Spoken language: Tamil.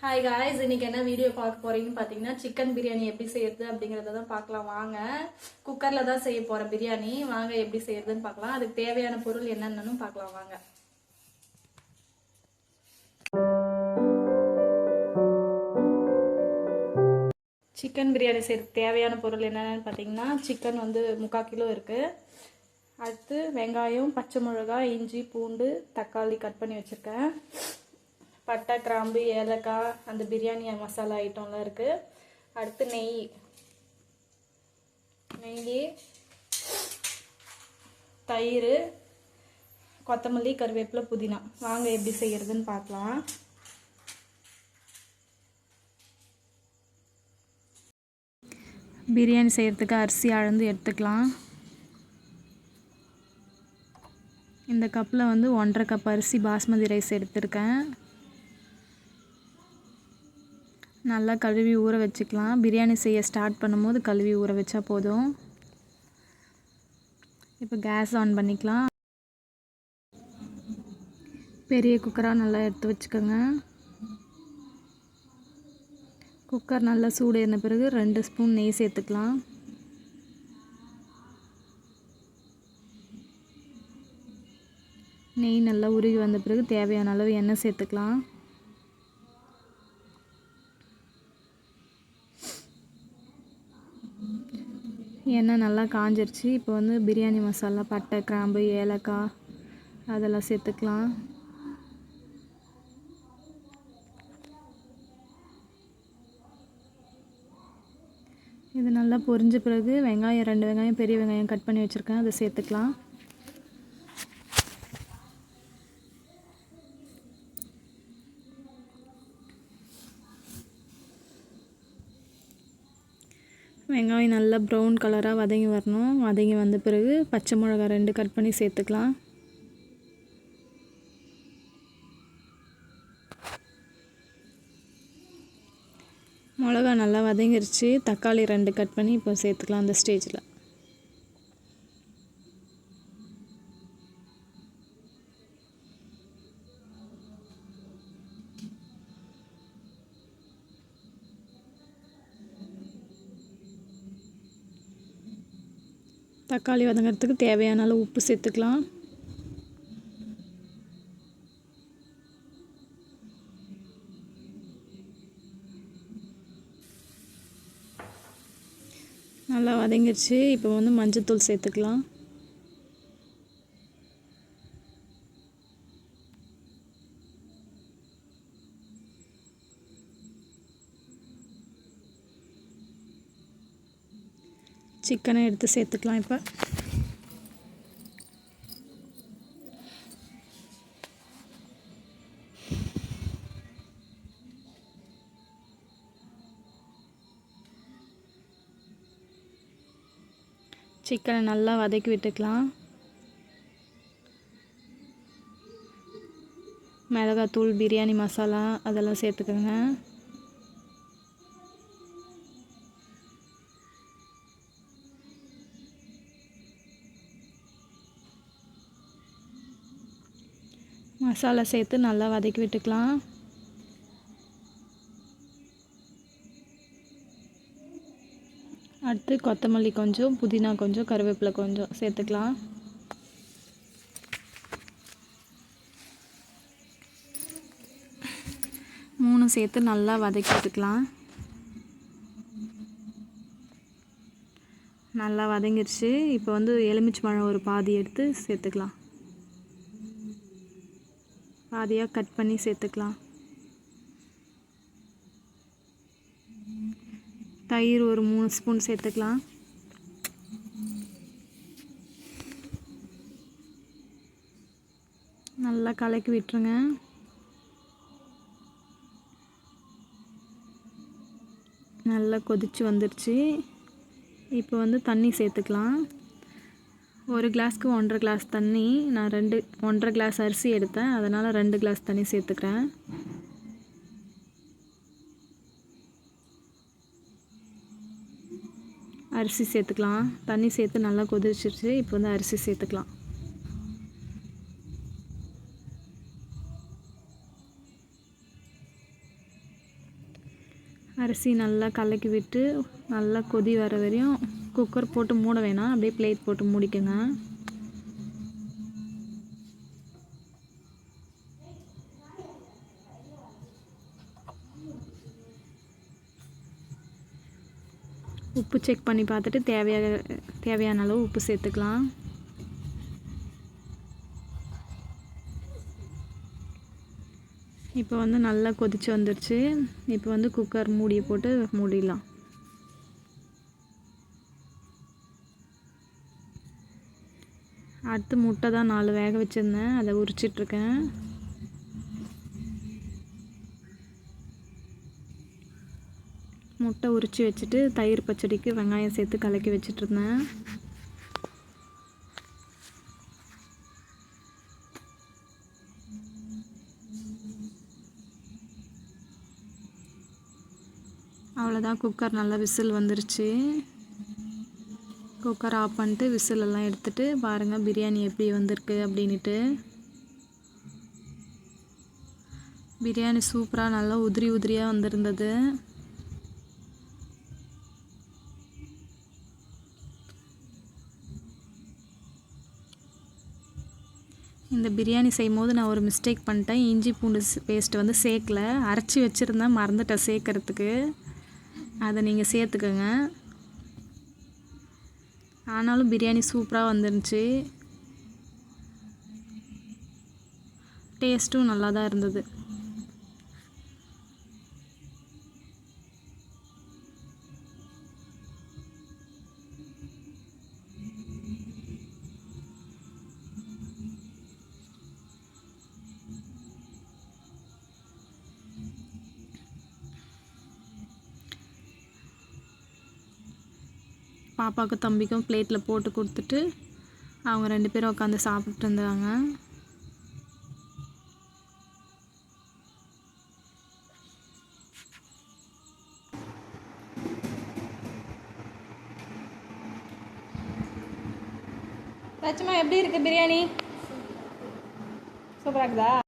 ஹாய் காய்ஸ், இன்னைக்கு என்ன வீடியோ பார்க்க போறீங்கன்னு பார்த்தீங்கன்னா சிக்கன் பிரியாணி எப்படி செய்யறது அப்படிங்கிறத தான் பார்க்கலாம் வாங்க. குக்கரில் தான் செய்ய போகிற பிரியாணி. வாங்க எப்படி செய்யறதுன்னு பார்க்கலாம். அதுக்கு தேவையான பொருள் என்னென்னு பார்க்கலாம் வாங்க. சிக்கன் பிரியாணி செய்யறதுக்கு தேவையான பொருள் என்னென்னு பார்த்தீங்கன்னா சிக்கன் வந்து 3/4 கிலோ இருக்குது. அடுத்து வெங்காயம், பச்சை மிளகாய், இஞ்சி, பூண்டு, தக்காளி கட் பண்ணி வச்சுருக்கேன். பட்டை, கிராம்பு, ஏலக்காய், அந்த பிரியாணி மசாலா ஐட்டம்லாம் இருக்குது. அடுத்து நெய், தயிர், கொத்தமல்லி, கருவேப்பிலை, புதினா. வாங்க எப்படி செய்யறதுன்னு பார்க்கலாம். பிரியாணி செய்கிறதுக்கு அரிசி அளந்து எடுத்துக்கலாம். இந்த கப்பில் வந்து 1.5 கப் அரிசி பாஸ்மதி ரைஸ் எடுத்திருக்கேன். நல்லா கழுவி ஊற வச்சுக்கலாம். பிரியாணி செய்ய ஸ்டார்ட் பண்ணும்போது கழுவி ஊற வச்சா போதும். இப்போ கேஸ் ஆன் பண்ணிக்கலாம். பெரிய குக்கராக நல்லா எடுத்து வச்சுக்கோங்க. குக்கர் நல்லா சூடு ஏறின பிறகு 2 ஸ்பூன் நெய் சேர்த்துக்கலாம். நெய் நல்லா உருகி வந்த பிறகு தேவையான அளவு எண்ணெய் சேர்த்துக்கலாம். எண்ணெய் நல்லா காஞ்சிருச்சு. இப்போ வந்து பிரியாணி மசாலா, பட்டை, கிராம்பு, ஏலக்காய் அதெல்லாம் சேர்த்துக்கலாம். இது நல்லா பொரிஞ்ச பிறகு வெங்காயம், 2 வெங்காயம், பெரிய வெங்காயம் கட் பண்ணி வச்சுருக்கேன், அதை சேர்த்துக்கலாம். வெங்காயம் நல்லா ப்ரௌன் கலராக வதங்கி வரணும். வதங்கி வந்த பிறகு பச்சை மிளகாய் 2 கட் பண்ணி சேர்த்துக்கலாம். மிளகா நல்லா வதங்கிருச்சு. தக்காளி 2 கட் பண்ணி இப்போ சேர்த்துக்கலாம். அந்த ஸ்டேஜில் தக்காளி வதங்கிறதுக்கு தேவையான அளவு உப்பு சேர்த்துக்கலாம். நல்லா வதங்கிருச்சு. இப்போ வந்து மஞ்சள்தூள் சேர்த்துக்கலாம். சிக்கனை எடுத்து சேர்த்துக்கலாம். இப்போ சிக்கனை நல்லா வதக்கி விட்டுக்கலாம். மிளகாத்தூள், பிரியாணி மசாலா அதெல்லாம் சேர்த்துக்கோங்க. மசாலா சேர்த்து நல்லா வதக்கி விட்டுக்கலாம். அடுத்து கொத்தமல்லி கொஞ்சம், புதினா கொஞ்சம், கருவேப்பிலை கொஞ்சம் சேர்த்துக்கலாம். மூணும் சேர்த்து நல்லா வதக்கி விட்டுக்கலாம். நல்லா வதங்கிருச்சு. இப்போ வந்து எலுமிச்சை பழம் ஒரு பாதி எடுத்து சேர்த்துக்கலாம். பாதியாக கட் பண்ணி சேர்த்துக்கலாம். தயிர் ஒரு 3 ஸ்பூன் சேர்த்துக்கலாம். நல்லா கலக்கி விட்டுருங்க. நல்லா கொதிச்சு வந்துடுச்சு. இப்போ வந்து தண்ணி சேர்த்துக்கலாம். ஒரு கிளாஸ்க்கு 1.5 கிளாஸ் தண்ணி. நான் 1.5 கிளாஸ் அரிசி எடுத்தேன், அதனால் 2 கிளாஸ் தண்ணி சேர்த்துக்கிறேன். அரிசி சேர்த்துக்கலாம். தண்ணி சேர்த்து நல்லா கொதிச்சிருச்சு. இப்போ வந்து அரிசி சேர்த்துக்கலாம். அரிசி நல்லா கலக்கி விட்டு நல்லா கொதி வர வரையும் குக்கர் போட்டு மூட வேணாம், அப்படியே பிளேட் போட்டு மூடிக்கோங்க. உப்பு செக் பண்ணி பார்த்துட்டு தேவையான அளவு உப்பு சேர்த்துக்கலாம். இப்போ வந்து நல்லா கொதிச்சு வந்துடுச்சு. இப்போ வந்து குக்கர் மூடியை போட்டு மூடிடலாம். அடுத்து முட்டை தான் 4 வேக வச்சுருந்தேன், அதை உரிச்சிட்ருக்கேன். முட்டை உரித்து வச்சுட்டு தயிர் பச்சடிக்கு வெங்காயம் சேர்த்து கலக்கி வச்சிட்ருந்தேன். அவ்வளோதான், குக்கர் நல்லா விசில் வந்துருச்சு. குக்கர் ஆஃப் பண்ணிட்டு விசிலெல்லாம் எடுத்துகிட்டு பாருங்கள் பிரியாணி எப்படி வந்திருக்கு அப்படின்ட்டு. பிரியாணி சூப்பராக நல்லா உதிரி உதிரியாக வந்திருந்தது. இந்த பிரியாணி செய்யும் போது நான் ஒரு மிஸ்டேக் பண்ணிட்டேன். இஞ்சி பூண்டு பேஸ்ட் வந்து சேர்க்கல, அரைச்சி வச்சுருந்தேன், மறந்துட்டேன் சேர்க்கறதுக்கு. அதை நீங்கள் சேர்த்துக்கோங்க. ஆனாலும் பிரியாணி சூப்பராக வந்துருந்துச்சு, டேஸ்ட்டும் நல்லா தான் இருந்தது. பாப்பாவுக்கும் தம்பிக்கும் பிளேட்டில் போட்டு கொடுத்துட்டு அவங்க 2 பேரும் உட்காந்து சாப்பிட்டு இருந்தாங்க. லட்சுமா எப்படி இருக்குது பிரியாணி? சூப்பராக இருக்குதா?